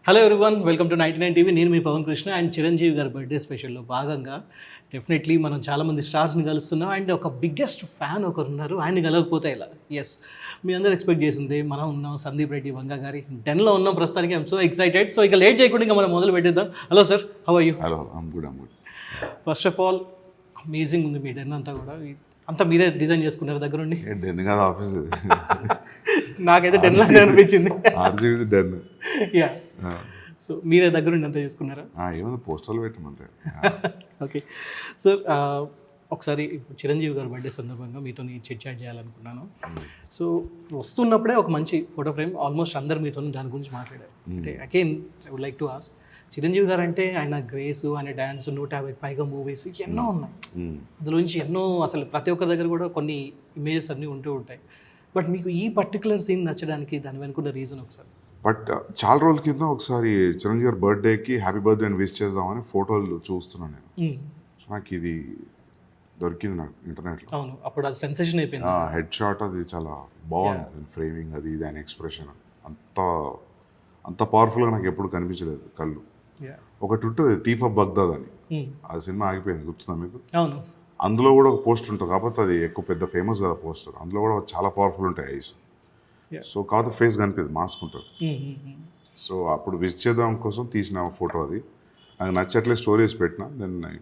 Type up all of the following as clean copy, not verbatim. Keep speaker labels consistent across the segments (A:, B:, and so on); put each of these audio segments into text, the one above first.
A: Hello everyone, welcome to 99 TV. నేను మీ Pawan Krishna. And Chiranjeevi గారి birthday స్పెషల్లో భాగంగా డెఫినెట్లీ మనం చాలామంది స్టార్స్ని కలుస్తున్నాం. అండ్ ఒక బిగ్గెస్ట్ ఫ్యాన్ ఒకరు ఉన్నారు, ఆయన్ని కలగకపోతే ఇలా. ఎస్, మీ అందరూ ఎక్స్పెక్ట్ చేసింది మనం ఉన్నాం, సందీప్ రెడ్డి వంగ గారి డెన్లో ఉన్నాం ప్రస్తుతానికి. I'm so excited. సో ఇక లేట్ చేయకుండా ఇంకా మనం మొదలు పెట్టేద్దాం. Hello sir, how are you?
B: Hello, I'm good.
A: First of all amazing ఉంది మీ డెన్ అంతా కూడా. అంతా మీరే డిజైన్ చేసుకున్నారు దగ్గర నుండి?
B: డెన్ కాదు, ఆఫీస్.
A: నాకైతే డెన్ లానే అనిపించింది.
B: RGB den.
A: యా, సో మీరే దగ్గర నుండి అంతా చేసుకున్నారా?
B: ఏమన్నా పోస్టర్లు పెట్టమంతే.
A: ఓకే సార్, ఒకసారి చిరంజీవి గారి బర్త్డే సందర్భంగా మీతో చిట్ చాట్ చేయాలనుకున్నాను. సో వస్తున్నప్పుడే ఒక మంచి ఫోటో ఫ్రేమ్, ఆల్మోస్ట్ అందరు మీతో దాని గురించి మాట్లాడారు. అంటే again I would like to ask, Chiranjeevi garu అంటే ఆయన గ్రేస్, ఆయన డ్యాన్స్, 150కి పైగా మూవీస్ ఎన్నో ఉన్నాయి. అందులోంచి ఎన్నో అసలు ప్రతి ఒక్కరి దగ్గర కూడా కొన్ని ఇమేజెస్ అన్నీ ఉంటూ ఉంటాయి. బట్ మీకు ఈ పర్టికులర్ సీన్ నచ్చడానికి దాని వెనుకున్న రీజన్ ఒకసారి?
B: బట్ చాలా రోజుల కింద ఒకసారి చిరంజీవి గారి బర్త్డేకి హ్యాపీ బర్త్డే అని విష్ చేద్దామని ఫోటోలు చూస్తున్నాను నేను. సో నాకు ఇది దొరికింది నాకు ఇంటర్నెట్లో.
A: అవును, అప్పుడు అది సెన్సేషన్ అయిపోయింది.
B: హెడ్ షాట్ అది చాలా బాగుంది, ఫ్రేమింగ్ అది ఇది, ఆయన ఎక్స్ప్రెషన్ అంత పవర్ఫుల్గా నాకు ఎప్పుడు కనిపించలేదు కళ్ళు. ఒకటి ఉంటుంది థీఫ్ ఆఫ్ బగ్దాద్ అని, ఆ సినిమా ఆగిపోయింది, గుర్తుందా మీకు?
A: అవును,
B: అందులో కూడా ఒక పోస్టర్ ఉంటుంది, కాకపోతే అది ఎక్కువ పెద్ద ఫేమస్ కదా పోస్టర్. అందులో కూడా చాలా పవర్ఫుల్ ఉంటాయి ఐస్. సో కాకపోతే ఫేస్ కనిపిస్తుంది, మాస్క్ ఉంటుంది. సో అప్పుడు విజిట్ చేద్దాం కోసం తీసిన ఫోటో అది. నాకు నచ్చట్లే స్టోరీస్ పెట్టిన, దాన్ని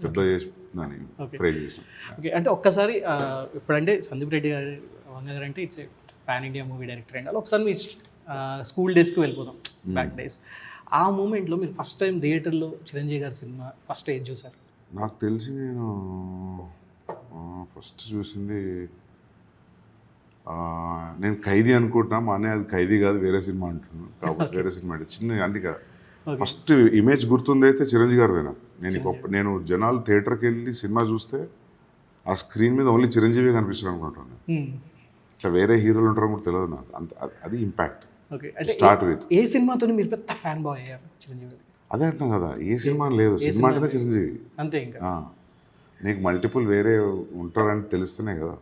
B: పెద్ద చేసి దాన్ని ఫ్రేమ్ చేసిన.
A: ఓకే, అంటే ఒక్కసారి ఇప్పుడంటే సందీప్ రెడ్డి గారు వంగ గారు అంటే it's pan India movie director అండి. ఒకసారి మీ స్కూల్ డేస్కి వెళ్ళిపోదాం, బ్యాక్ డేస్. ఆ మూమెంట్లో మీరు ఫస్ట్ టైం థియేటర్లో చిరంజీవి గారి సినిమా ఫస్ట్ ఏది చూసారు?
B: నాకు తెలిసి నేను ఫస్ట్ చూసింది నేను ఖైదీ అనుకుంటున్నా. మా అన్నయ్య అది ఖైదీ కాదు, వేరే సినిమా అంటున్నాను. కాబట్టి వేరే సినిమా అంటే చిన్న అంటే ఫస్ట్ ఇమేజ్ గుర్తుంది అయితే చిరంజీవి గారిదేనా. నేను జనాలు థియేటర్కి వెళ్ళి సినిమా చూస్తే ఆ స్క్రీన్ మీద ఓన్లీ చిరంజీవి కనిపిస్తాడు అనుకుంటాను. ఇట్లా వేరే హీరోలు ఉంటారో కూడా తెలియదు నాకు. అది ఇంపాక్ట్. స్టార్ట్ విత్
A: ఏ సినిమాతో మీరు పెద్ద ఫ్యాన్ బాయ్ అయ్యారు చిరంజీవి?
B: అదే అంటున్నాం కదా, ఏ సినిమా లేదు, సినిమా అంటేనే చిరంజీవి
A: అంతే. ఇంకా
B: నీకు మల్టిపుల్ వేరే ఉంటారని తెలుస్తూనే కదా.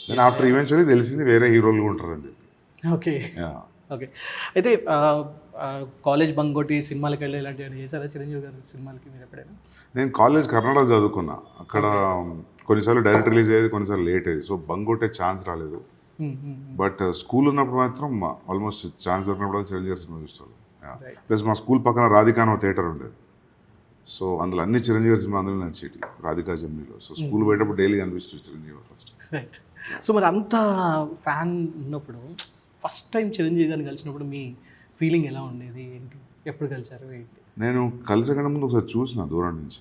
B: నేను ఆఫ్టర్ ఈవెన్చువల్లీ తెలిసింది వేరే హీరోలు ఉంటారని చెప్పి.
A: ఓకే ఓకే, అయితే కాలేజ్ బంక్ కొట్టి సినిమాలకి వెళ్ళి ఇలాంటివి చేశారా చిరంజీవి గారు సినిమాలకి మీరు ఎప్పుడైనా?
B: నేను కాలేజ్ కర్ణాటక చదువుకున్నా. అక్కడ కొన్నిసార్లు డైరెక్ట్ రిలీజ్ అయ్యేది, కొన్నిసార్లు లేట్ అయ్యేది. సో బంక్ కొట్టే ఛాన్స్ రాలేదు. బట్ స్కూల్ ఉన్నప్పుడు మాత్రం ఆల్మోస్ట్ ఛాన్స్ దొరికినప్పుడు చిరంజీవి సినిమా చూస్తాను. ప్లస్ మా స్కూల్ పక్కన రాధికా అనే థియేటర్ ఉండేది. సో అందులో అన్ని చిరంజీవి సినిమా అందులో నడిచేటి, రాధికా జమ్నీలో. సో స్కూల్ పోయేటప్పుడు డైలీ కనిపిస్తుంది చిరంజీవి ఫస్ట్.
A: రైట్. సో మరి అంత ఫ్యాన్ ఉన్నప్పుడు ఫస్ట్ టైం చిరంజీవి గారిని కలిసినప్పుడు మీ ఫీలింగ్ ఎలా ఉండేది, ఏంటి, ఎప్పుడు కలిసారు ఏంటి?
B: నేను కలిసే ముందు ఒకసారి చూసిన దూరం నుంచి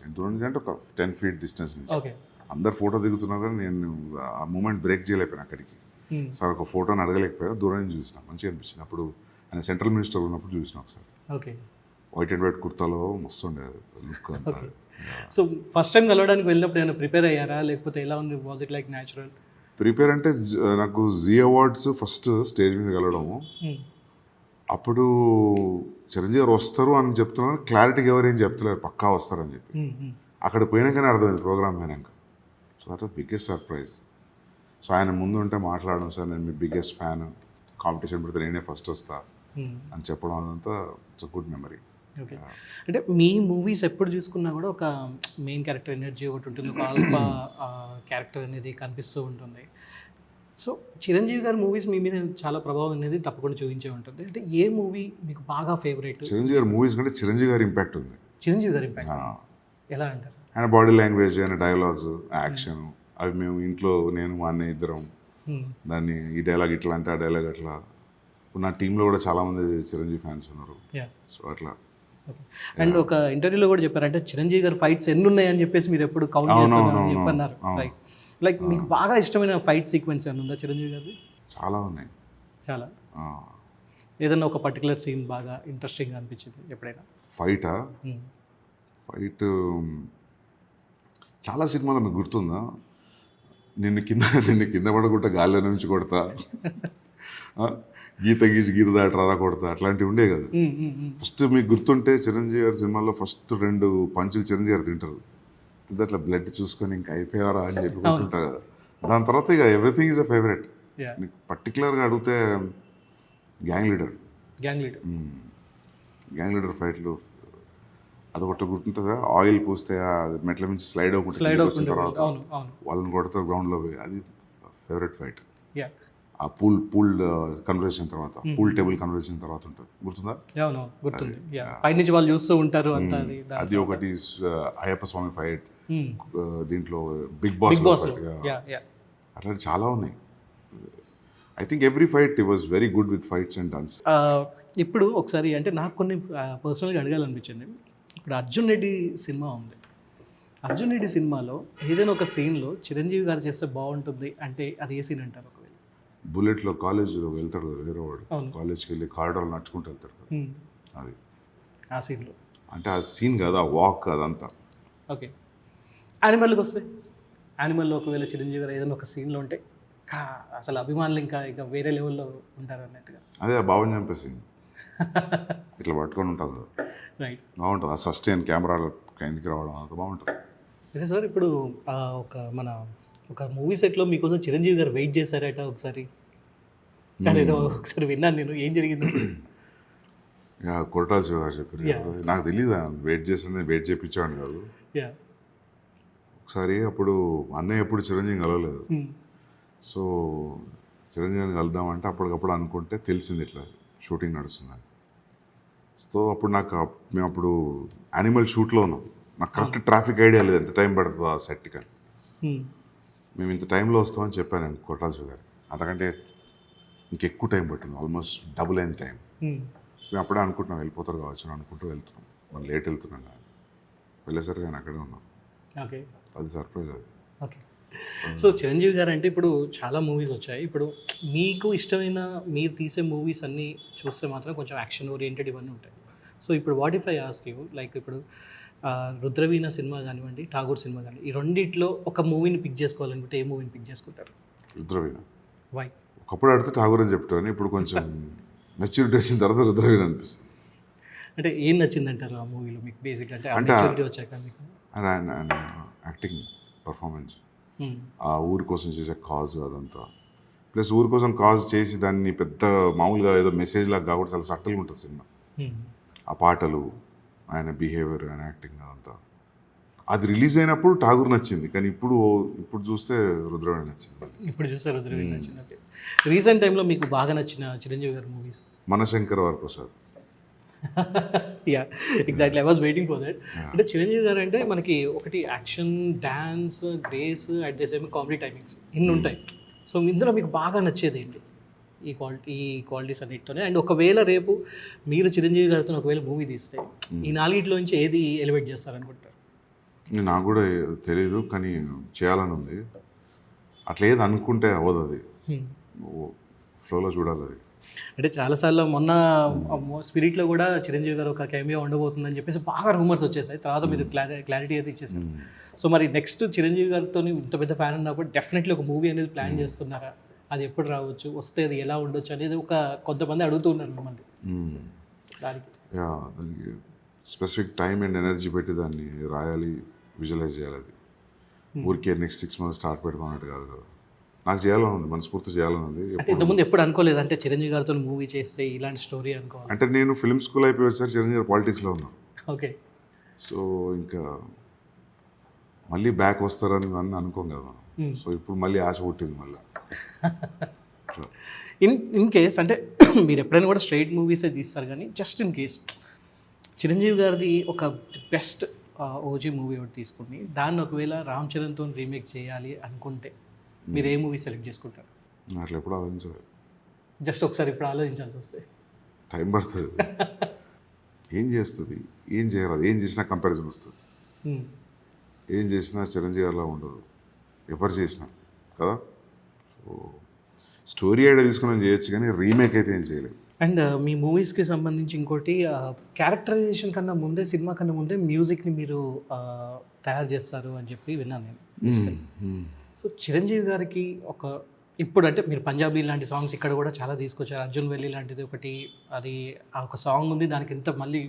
B: అంటే ఒక 10 feet డిస్టెన్స్ నుంచి.
A: ఓకే, అందరు
B: ఫోటో దిగుతున్నారు కానీ నేను ఆ మూమెంట్ బ్రేక్ చేయలేకపోయాను. అక్కడికి సార్ ఒక ఫోటోని అడగలేకపోయా, దూరం నుంచి చూసిన, మంచిగా అనిపించింది. అప్పుడు ఆయన సెంట్రల్ మినిస్టర్ ఉన్నప్పుడు చూసిన ఒకసారి.
A: ఓకే,
B: వైట్ అండ్ వైట్ కుర్తాలో మస్తు ఉండేది లుక్ అంతా.
A: సో ఫస్ట్ టైం కలవడానికి వెళ్ళినప్పుడు ఏమైనా ప్రిపేర్ అయ్యారా, లేకపోతే ఎలా ఉంది? Was it like natural?
B: Prepare అంటే నాకు జీ అవార్డ్స్ ఫస్ట్ స్టేజ్ మీద కలవడము. అప్పుడు చిరంజీవి గారు వస్తారు అని చెప్తున్నాను, క్లారిటీగా ఎవరేం చెప్తలేరు, పక్కా వస్తారని చెప్పి. అక్కడ పోయినాకనే అర్థమైంది, ప్రోగ్రామ్ పోయినాక. So that was biggest surprise. So ఆయన ముందు ఉంటే మాట్లాడడం, సార్ నేను మీ బిగ్గెస్ట్ ఫ్యాన్, కాంపిటీషన్ పెడితే నేనే ఫస్ట్ వస్తా అని చెప్పడం, అదంతా ఇట్స్ గుడ్ మెమరీ.
A: ఓకే, అంటే మీ మూవీస్ ఎప్పుడు చూసుకున్నా కూడా ఒక మెయిన్ క్యారెక్టర్ ఎనర్జీ ఒకటి ఉంటుంది, ఒక ఆల్ఫా క్యారెక్టర్ అనేది కనిపిస్తూ ఉంటుంది. సో చిరంజీవి గారి మూవీస్ మీ మీద చాలా ప్రభావం అనేది తప్పకుండా చూపించే ఉంటుంది. అంటే ఏ మూవీ మీకు బాగా ఫేవరెట్?
B: చిరంజీవి గారి మూవీస్ కంటే చిరంజీవి గారి ఇంపాక్ట్ ఉంది.
A: చిరంజీవి గారి ఇంపాక్ట్ ఎలా అంటారు?
B: ఆయన బాడీ లాంగ్వేజ్, ఆయన డైలాగ్స్, యాక్షన్, అవి మేము ఇంట్లో నేను మా అన్నయ్య ఇద్దరం దాన్ని ఈ డైలాగ్ ఇట్లా అంటే ఆ డైలాగ్ అట్లా. ఇప్పుడు నా టీంలో కూడా చాలామంది చిరంజీవి ఫ్యాన్స్ ఉన్నారు. సో అట్లా.
A: అండ్ ఒక ఇంటర్వ్యూలో కూడా చెప్పారంటే చిరంజీవి గారి ఫైట్స్ ఎన్ని ఉన్నాయని చెప్పేసి మీరు ఎప్పుడు కౌంట్ చేస్తారని చెప్పన్నారు. రైట్, లైక్ మీకు బాగా ఇష్టమైన ఫైట్ సీక్వెన్స్ ఏమైనా ఉందా చిరంజీవి గారిది? చాలా ఉన్నాయి. చాలా ఏదన్నా ఒక పర్టికులర్ సీన్ బాగా ఇంట్రెస్టింగ్గా అనిపించింది ఎప్పుడైనా?
B: ఫైట్ చాలా సినిమాలో మీకు గుర్తుందా? నిన్ను కింద పడకుండా గాలిలో నుంచి కొడతా, గీత దాటి రాదా కొడతా, అట్లాంటివి ఉండే కదా. ఫస్ట్ మీకు గుర్తుంటే చిరంజీవి గారి సినిమాలో ఫస్ట్ 2 పంచులు చిరంజీవి గారు తింటారు, అట్లా బ్లడ్ చూసుకొని ఇంకా అయిపోయారా అని చెప్పుకుంటా కదా. దాని తర్వాత ఇక ఎవ్రీథింగ్ ఈజ్ అ ఫేవరెట్. నీకు పర్టికులర్గా అడిగితే గ్యాంగ్ లీడర్ గ్యాంగ్ లీడర్ ఫైట్లు అదొకటి గుర్తుంటుందా, ఆయిల్ పూస్తే ఆ మెట్ల నుంచి స్లైడ్
A: స్లైడ్
B: వచ్చిన
A: అవుతుంది.
B: తర్వాత
A: అవును అవును.
B: వాళ్ళని కొడతారు గ్రౌండ్లో పోయి, అది ఫేవరెట్ ఫైట్.
A: యా
B: ఆ పూల్ కన్వర్సేషన్ తర్వాత, పూల్ టేబుల్ కన్వర్సేషన్ తర్వాత ఉంటుంది, గుర్తుందా?
A: అవును గుర్తుంది. యా పైనుంచి వాళ్ళు చూస్తూ ఉంటారు అంతా అది.
B: అది ఒకటి. Ayyappa Swamy fight,
A: Hmm.
B: దీంట్లో big
A: big boss.
B: Boss
A: yeah yeah.
B: అట్లాంటి చాలా ఉన్నాయి. ఐ థింక్ ఎవ్రీ ఫైట్ ఈ was very good with fights and dance.
A: ఇప్పుడు ఒకసారి అంటే నాకు కొన్ని పర్సనల్గా అడగాలనిపించింది. ఇప్పుడు అర్జున్ రెడ్డి సినిమా ఉంది. అర్జున్ రెడ్డి సినిమాలో ఏదైనా ఒక సీన్లో చిరంజీవి గారు చేస్తే బాగుంటుంది అంటే అది ఏ సీన్ అంటారు ఒకవేళ?
B: బుల్లెట్లో కాలేజ్లో వెళ్తాడు కదా వేరే వాడు,
A: అవును.
B: కాలేజ్కి వెళ్ళి కారిడార్లో నడుచుకుంటూ వెళ్తాడు కదా,
A: Hmm.
B: అది.
A: ఆ సీన్లో
B: అంటే ఆ సీన్ కాదు, ఆ వాక్ అదంతా.
A: ఓకే. యానిమల్కి వస్తే యానిమల్లో ఒకవేళ చిరంజీవి గారు ఏదైనా ఒక సీన్లో ఉంటే అసలు అభిమానులు ఇంకా వేరే లెవెల్లో ఉంటారు అన్నట్టుగా.
B: అదే ఆ భావం చంపేసి ఇట్లా పట్టుకొని ఉంటుంది,
A: రైట్.
B: బాగుంటుంది. ఆ సస్టైన్ కెమెరా కిందికి రావడం అంత బాగుంటుంది.
A: అయితే సార్ ఇప్పుడు ఒక మూవీ సెట్లో మీకోసం చిరంజీవి గారు వెయిట్ చేశారట ఒకసారి. నేను ఒకసారి విన్నాను, నేను ఏం జరిగింది?
B: ఇక కొరటాల శివ గారు చెప్పారు
A: Yeah.
B: కదా, నాకు తెలియదు వెయిట్ చేసిన, వెయిట్ చేయించాను కాదు.
A: యా.
B: ఒకసారి అప్పుడు అన్నయ్య ఎప్పుడు చిరంజీవి కలవలేదు, సో చిరంజీవిని కలుద్దామంటే అప్పటికప్పుడు అనుకుంటే తెలిసింది ఇట్లా షూటింగ్ నడుస్తుందని. సో అప్పుడు మేము అప్పుడు యానిమల్ షూట్లో ఉన్నాం, నాకు కరెక్ట్ ట్రాఫిక్ ఐడియా లేదు ఎంత టైం పడుతుందో ఆ సెట్కి అని. మేము ఇంత టైంలో వస్తామని చెప్పాను నేను కొట్టాల్సి గారు, అంతకంటే ఇంకెక్కువ టైం పట్టింది, ఆల్మోస్ట్ డబుల్ అయిన టైం. సో మేము అప్పుడే అనుకుంటున్నాం వెళ్ళిపోతారు కావచ్చు అని అనుకుంటూ వెళ్తున్నాం, మనం లేట్ వెళ్తున్నాం కానీ వెళ్ళేసరికి కానీ అక్కడే ఉన్నాం.
A: ఓకే
B: అది సర్ప్రైజ్ అది.
A: ఓకే. సో చిరంజీవి గారు అంటే ఇప్పుడు చాలా మూవీస్ వచ్చాయి. ఇప్పుడు మీకు ఇష్టమైన మీరు తీసే మూవీస్ అన్నీ చూస్తే మాత్రం కొంచెం యాక్షన్ ఓరియంటెడ్ ఇవన్నీ ఉంటాయి. సో ఇప్పుడు what if I ask you, like ఇప్పుడు రుద్రవీణ సినిమా కానివ్వండి, ఠాగూర్ సినిమా కానీ, ఈ రెండిట్లో ఒక మూవీని పిక్ చేసుకోవాలనుకుంటే ఏ మూవీని పిక్ చేసుకుంటారు?
B: రుద్రవీణ.
A: వై?
B: ఒకప్పుడు అడిగితే ఠాగూర్ అని చెప్తాను, ఇప్పుడు కొంచెం మెచ్యూరిటీ వచ్చిన తర్వాత రుద్రవీణ అనిపిస్తుంది.
A: అంటే ఏం నచ్చిందంటారు ఆ మూవీలో మీకు బేసిక్? అంటే
B: అంటే
A: మెచ్యూరిటీ వచ్చాక మీకు
B: ఆయన యాక్టింగ్ పర్ఫార్మెన్స్, ఆ ఊరి కోసం చేసే కాజ్ అదంతా, ప్లస్ ఊరి కోసం కాజ్ చేసి దాన్ని పెద్ద మామూలుగా ఏదో మెసేజ్ లాగా కాకుండా చాలా సట్టల్గా ఉంటుంది సినిమా. ఆ పాటలు, ఆయన బిహేవియర్, ఆయన యాక్టింగ్ అదంతా. అది రిలీజ్ అయినప్పుడు ఠాగూర్ నచ్చింది, కానీ ఇప్పుడు చూస్తే రుద్రవీణ నచ్చింది.
A: ఇప్పుడు చూస్తే రుద్రవీణ నచ్చింది. ఓకే. రీసెంట్ టైంలో మీకు బాగా నచ్చిన చిరంజీవి గారి movies?
B: Manashankar Varaprasad.
A: Yeah exactly, I was waiting for that. అంటే చిరంజీవి గారు అంటే మనకి ఒకటి action, dance, grace, at the same comedy timings ఇన్ని ఉంటాయి. సో ఇందులో మీకు బాగా నచ్చేది ఏంటి ఈ క్వాలిటీస్ అన్నిటితోనే? అండ్ ఒకవేళ రేపు మీరు చిరంజీవి గారితో ఒకవేళ మూవీ తీస్తే ఈ నాలుగిట్లోంచి ఏది ఎలివేట్ చేస్తారనుకుంటారు?
B: నాకు కూడా తెలియదు, కానీ చేయాలని ఉంది. అట్లా ఏది అనుకుంటే అవ్వదు, అది ఫ్లోలో చూడాలి అది.
A: అంటే చాలాసార్లు మొన్న స్పిరిట్లో కూడా చిరంజీవి గారు ఒక కెమియో ఉండబోతుందని చెప్పేసి బాగా రూమర్స్ వచ్చేసాయి. తర్వాత మీరు క్లారిటీ అయితే ఇచ్చేసారు. సో మరి నెక్స్ట్ చిరంజీవి గారితో ఇంత పెద్ద ఫ్యాన్ ఉన్నప్పుడు డెఫినెట్లీ ఒక మూవీ అనేది ప్లాన్ చేస్తున్నారా? అది ఎప్పుడు రావచ్చు, వస్తే అది ఎలా ఉండొచ్చు అనేది కొంతమంది అడుగుతున్నారు మిమ్మల్ని.
B: దానికి స్పెసిఫిక్ టైం అండ్ ఎనర్జీ పెట్టి దాన్ని రాయాలి, విజువలైజ్ చేయాలి. అది ఊరికే నెక్స్ట్ 6 months స్టార్ట్ పెడతాం అన్నట్టు కాదు కదా. నాకు చేయాలని ఉంది, మనస్ఫూర్తి చేయాలని ఉంది.
A: అంటే ఇంతకుముందు ఎప్పుడు అనుకోలేదు అంటే చిరంజీవి గారితో మూవీ చేస్తే ఇలాంటి స్టోరీ అనుకోవాలి?
B: అంటే నేను ఫిల్మ్ స్కూల్ అయిపోయి సార్ చిరంజీవి గారు పాలిటిక్స్లో ఉన్నాను.
A: ఓకే.
B: సో ఇంకా మళ్ళీ బ్యాక్ వస్తారని అన్నీ అనుకోం కదా. సో ఇప్పుడు మళ్ళీ ఆశ పుట్టింది మళ్ళీ.
A: ఇన్ కేస్ అంటే మీరు ఎప్పుడైనా కూడా స్ట్రైట్ మూవీసే తీస్తారు, కానీ జస్ట్ ఇన్ కేస్ చిరంజీవి గారిది ఒక బెస్ట్ ఓజీ మూవీ ఒకటి తీసుకుని దాన్ని ఒకవేళ రామ్ చరణ్తో రీమేక్ చేయాలి అనుకుంటే మీరు ఏ మూవీ సెలెక్ట్ చేసుకుంటారు?
B: అట్లా ఎప్పుడు ఆలోచించలేదు.
A: జస్ట్ ఒకసారి ఇప్పుడు ఆలోచించాల్సి వస్తే
B: టైం పడుతుంది. ఏం చేస్తుంది, ఏం చేయరాదు, ఏం చేసినా కంపారిజన్ వస్తుంది. ఏం చేసినా చిరంజీవి అలా ఉండదు, ఎవరు చేసినా కదా. సో స్టోరీ ఐడియా తీసుకుని చేయొచ్చు, కానీ రీమేక్ అయితే ఏం చేయలేదు.
A: అండ్ మీ మూవీస్కి సంబంధించి ఇంకోటి, క్యారెక్టరైజేషన్ కన్నా ముందే, సినిమా కన్నా ముందే మ్యూజిక్ని మీరు తయారు చేస్తారు అని చెప్పి విన్నాను నేను. సో చిరంజీవి గారికి ఇప్పుడు అంటే మీరు పంజాబీ లాంటి సాంగ్స్ ఇక్కడ కూడా చాలా తీసుకొచ్చారు. అర్జున్ వెల్లి లాంటిది ఒకటి, అది ఒక సాంగ్ ఉంది, దానికి ఎంత మళ్ళీ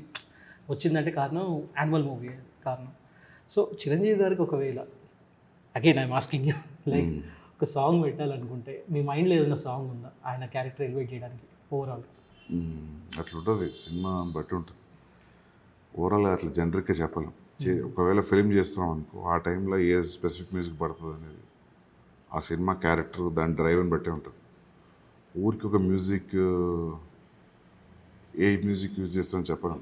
A: వచ్చిందంటే కారణం యానిమల్ మూవీ కారణం. సో చిరంజీవి గారికి ఒకవేళ again I'm asking you, like ఒక సాంగ్ పెట్టాలనుకుంటే మీ మైండ్లో ఏదైనా సాంగ్ ఉందా ఆయన క్యారెక్టర్ ఎలివేట్ చేయడానికి ఓవరాల్?
B: అట్లా ఉంటుంది, సినిమా బట్టి ఉంటుంది. ఓవరాల్గా అట్లా జనరిక్గా చెప్పలేం. ఒకవేళ ఫిలిం చేస్తున్నాం అనుకో, ఆ టైంలో ఏ స్పెసిఫిక్ మ్యూజిక్ పడుతుంది అనేది ఆ సినిమా క్యారెక్టర్ దాని డ్రైవ్ని బట్టే ఉంటుంది. ఊరికి ఒక మ్యూజిక్ ఏ మ్యూజిక్ యూజ్ చేస్తామని చెప్పడం.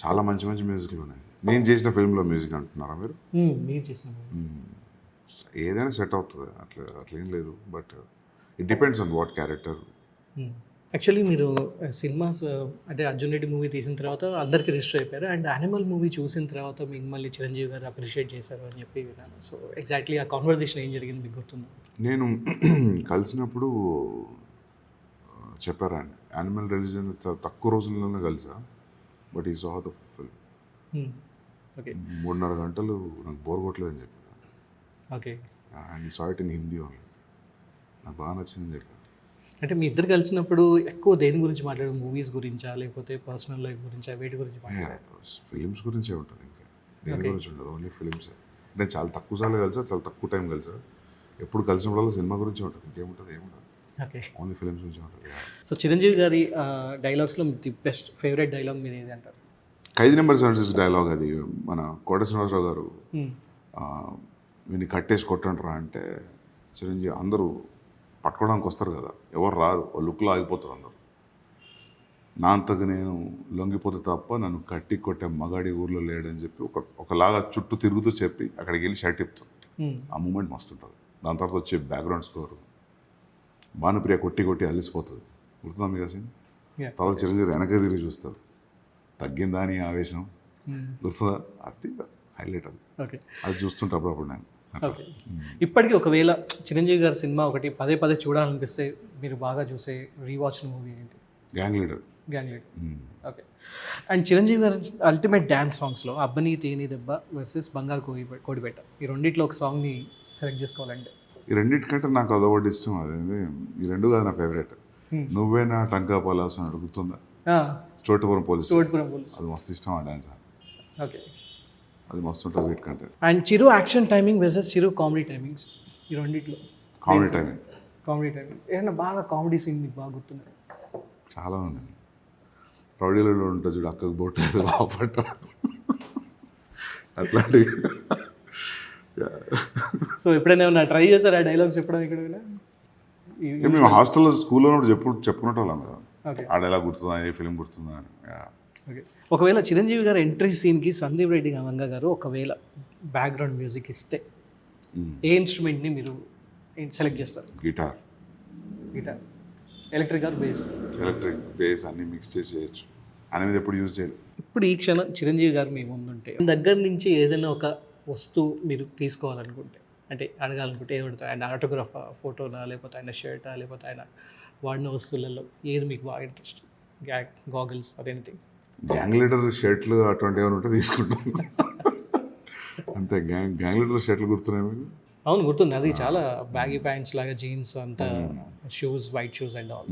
B: చాలా మంచి మంచి మ్యూజిక్లు ఉన్నాయి. నేను చేసిన ఫిల్మ్లో మ్యూజిక్ అంటున్నారా మీరు?
A: మీరు చేసిన
B: ఏదైనా సెట్ అవుతుంది, అట్లేం లేదు. But it depends on what character.
A: Actually మీరు సినిమాస్ అంటే అర్జున్ రెడ్డి మూవీ తీసిన తర్వాత అందరికీ రిజిస్టర్ అయిపోయారు, అండ్ యానిమల్ మూవీ చూసిన తర్వాత మిమ్మల్ని చిరంజీవి గారు అప్రిషియేట్ చేశారు అని చెప్పి విన్నాను. సో ఎగ్జాక్ట్లీ ఆ కాన్వర్జేషన్ ఏం జరిగింది మీకు గుర్తుందా?
B: నేను కలిసినప్పుడు చెప్పారు ఆయన, యానిమల్ రిలీజన్ తక్కువ రోజుల్లోనే కలిసా. బట్ ఈ సా ద ఫిల్మ్.
A: ఓకే,
B: 3.5 గంటలు నాకు బోర్ కొట్టలేదని చెప్పాను.
A: ఓకే,
B: అండ్ ఈ saw it in Hindi only. నాకు బాగా నచ్చిందని చెప్పాను.
A: అంటే మీ ఇద్దరు కలిసినప్పుడు ఎక్కువ దేని గురించి మాట్లాడారు? మూవీస్ గురించా, లేకపోతే పర్సనల్ లైఫ్ గురించా, వేటి గురించి మాట్లాడారు?
B: ఫిలిమ్స్ గురించే ఉంటుంది, ఇంకా దేని గురించి ఉండదు, ఓన్లీ ఫిలిమ్సే. అంటే చాలా తక్కువ సార్లు కలిసా, చాలా తక్కువ టైం కలిసా. ఎప్పుడు కలిసినప్పుడు సినిమా గురించే ఉంటుంది, ఇంకేముంటుంది, ఏముంటుంది.
A: ఓకే,
B: ఓన్లీ ఫిలిమ్స్ గురించి ఉంటుంది.
A: సో చిరంజీవి గారి డైలాగ్స్లో ది బెస్ట్ ఫేవరెట్ డైలాగ్ మీరు ఏది అంటారు?
B: ఖైదీ నెంబర్ 76 డైలాగ్ అది. మన కోట శ్రీనివాసరావు గారు వీడిని కట్టేసి కొట్టంటారా అంటే, చిరంజీవి అందరూ పట్టుకోవడానికి వస్తారు కదా, ఎవరు రారు, ఓ లుక్లో ఆగిపోతారు అందరు. నా అంతకు నేను లొంగిపోతే తప్ప నన్ను కట్టి కొట్టే మగాడి ఊర్లో లేడని చెప్పి ఒకలాగా చుట్టూ తిరుగుతూ చెప్పి అక్కడికి వెళ్ళి షర్ట్ ఇప్పుతాం. ఆ మూమెంట్ మస్తు ఉంటుంది. దాని తర్వాత వచ్చే బ్యాక్గ్రౌండ్ స్కోరు, భానుప్రియ కొట్టి కొట్టి అలిసిపోతుంది, గుర్తుందా మీకు అసలు? తర్వాత చిరంజీవి వెనక తిరిగి చూస్తారు, తగ్గిందా అని ఆవేశం, గుర్తుందా? అది హైలైట్. అది
A: ఓకే,
B: అది చూస్తుంటే అప్పుడప్పుడు నేను.
A: ఓకే, ఇప్పటికీ ఒకవేళ చిరంజీవి గారి సినిమా ఒకటి పదే పదే చూడాలనిపిస్తే మీరు బాగా చూసే రీవాచ్ మూవీ ఏంటి?
B: Gang leader.
A: Gang leader. Okay, and Chiranjeevi గారి అల్టిమేట్ డ్యాన్స్ సాంగ్స్లో అబ్బని తేని దెబ్బ వర్సెస్ బంగారు కోడిపేట, ఈ రెండిట్లో ఒక సాంగ్ని సెలెక్ట్ చేసుకోవాలంటే?
B: ఈ రెండింటికంటే నాకు అదొకటి ఇష్టం. అదేంటి, ఈ రెండు కాదు నా ఫేవరెట్. నువ్వే నా టంకా పలాస్ అని అడుగుతుందా, చోటుపురం పోలీస్. అది మస్తు ఇష్టం ఆ డ్యాన్స్.
A: ఓకే,
B: అది మస్తు ఉంటుంది వీటికంటే.
A: And Chiru action timing versus Chiru comedy timings, ఈ రెండిట్లో
B: కామెడీ టైమింగ్.
A: ఏదైనా బాగా కామెడీ సీన్ మీకు బాగా గుర్తున్నాయి?
B: చాలా ఉన్నాయి. రౌడీలలో ఉంటుంది చూడు, అక్కకు బొట్టు బాపట్ట, అట్లాంటివి.
A: సో ఎప్పుడైనా ఏమన్నా ట్రై చేశారు ఆ డైలాగ్స్ చెప్పడం ఇక్కడ?
B: మేము హాస్టల్లో స్కూల్లో చెప్పుకున్నట్టు వాళ్ళం కదా,
A: ఓకే,
B: ఆ డైలాగ్ గుర్తుందా, ఏ ఫిలిం గుర్తుందా అని.
A: ఓకే, ఒకవేళ చిరంజీవి గారు ఎంట్రీ సీన్కి సందీప్ రెడ్డి గంగ గారు ఒకవేళ బ్యాక్గ్రౌండ్ మ్యూజిక్ ఇస్తే ఏ ఇన్స్ట్రుమెంట్ని మీరు సెలెక్ట్ చేస్తారు?
B: Guitar,
A: electric or bass?
B: Electric, bass అన్ని మిక్స్ చేసి చేయొచ్చు. అనేది ఎప్పుడు యూజ్ చేయాలి.
A: ఇప్పుడు ఈ క్షణం చిరంజీవి గారు మీ ముందుంటే దగ్గర నుంచి ఏదైనా ఒక వస్తువు మీరు తీసుకోవాలనుకుంటే, అంటే అడగాలనుకుంటే ఏది? ఆయన ఆటోగ్రాఫ్ ఫోటోనా, లేకపోతే ఆయన షర్టా, లేకపోతే ఆయన వాడిన వస్తువులలో ఏది మీకు బాగా interest? Goggles or anything?
B: Gang leader షర్ట్లు అటువంటి ఏమైనా ఉంటే తీసుకుంటాం అంతే. గ్యాంగ్ లీడర్ షర్ట్లు గుర్తున్నాయి మీకు?
A: అవును, గుర్తుంది. అది చాలా బ్యాగీ ప్యాంట్స్ లాగా, జీన్స్ అంతా, shoes, white shoes and all,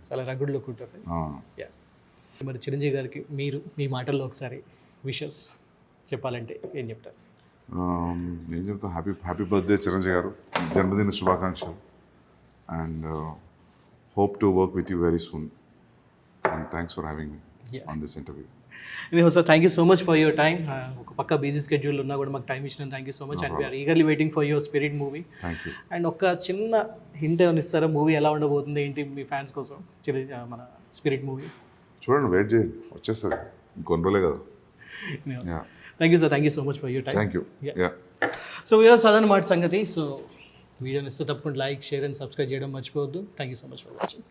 A: చాలా రగుడ్ లుక్ ఉంటుంది. యా, మరి చిరంజీవి గారికి మీరు మీ మాటల్లో ఒకసారి విషెస్ చెప్పాలంటే ఏం చెప్తారు?
B: ఏం చెప్తాను, హ్యాపీ బర్త్డే చిరంజీవి గారు, జన్మదిన శుభాకాంక్షలు. And hope to work with you very soon. And thanks for having me on this interview.
A: Sir, thank you so much for your time. ఒక పక్క బిజీ స్కెడ్యూల్ ఉన్నా కూడా మాకు టైం ఇచ్చిన thank you so much. And we are eagerly waiting for your Spirit movie.
B: Thank you.
A: And ఒక చిన్న hint ఏమైనా ఇస్తారా, మూవీ ఎలా ఉండబోతుంది ఏంటి మీ ఫ్యాన్స్ కోసం? మన స్పిరిట్ మూవీ
B: చూడండి, వెయిట్ చేయండి, వచ్చేస్తుంది ఇంకొన్ని రోజులే కదా.
A: Thank you sir, thank you so much for your time.
B: Thank you.
A: So viewers, అదనమాట సంగతి. సో వీడియోని ఇస్తే తప్పకుండా లైక్, షేర్ అండ్ సబ్స్క్రైబ్ చేయడం మర్చిపోవద్దు. Thank you so much for watching.